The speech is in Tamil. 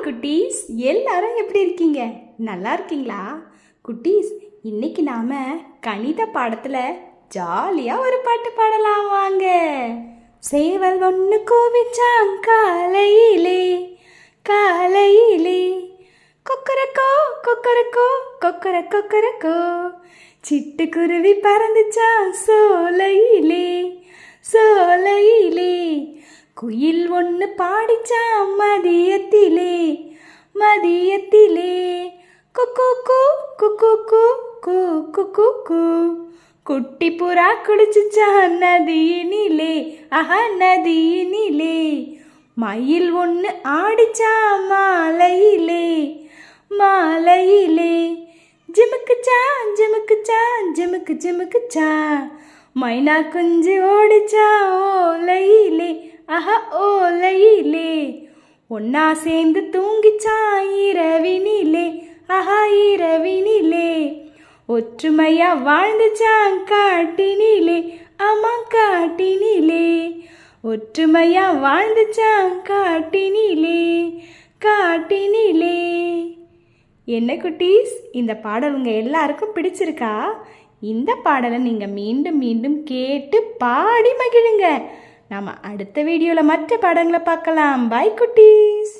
குட்டீஸ், எல்லாரும் எப்படி இருக்கீங்க? நல்லா இருக்கீங்களா? குட்டீஸ், இன்னைக்கு நாம கணித பாடத்துல ஜாலியா ஒரு பாட்டு பாடலாம் வாங்க. சேவல் ஒன்று கூவிச்சான் காலையிலே காலையிலே, கொக்கரக்கோ கொக்கரக்கோ கொக்கர கொக்கரக்கோ. சிட்டுக்குருவி பறந்துச்சான் சோலையிலே சோலையிலே, குயில் ஒன்று பாடிச்சான் மதியத்திலே மதியத்திலே. குக்கு குக்கு கூ குக்கு கூ. குட்டி புறா குளிச்சுச்சான் நதியினிலே நதியினிலே. மயில் ஒன்று ஆடிச்சான் மாலையிலே மாலையிலே. ஜிமுக்குச்சா ஜிமுக்குச்சா ஜிமுக்கு ஜிமுக்குச்சா. மைனா குஞ்சு ஓடிச்சா ஓலையிலே ஓலையிலே. ஒன்னா சேர்ந்து தூங்கிச்சா இரவினிலே இரவினிலே. ஒற்றுமையா வாழ்ந்துச்சான் காட்டினிலே காட்டினிலே. ஒற்றுமையா வாழ்ந்துச்சான் காட்டினிலே காட்டினிலே. என்ன குட்டீஸ், இந்த பாடல் உங்கள் எல்லாருக்கும் பிடிச்சிருக்கா? இந்த பாடலை நீங்கள் மீண்டும் மீண்டும் கேட்டு பாடி மகிழுங்க. நாம் அடுத்த வீடியோவில் மற்ற பாடங்களை பார்க்கலாம். பாய் குட்டீஸ்.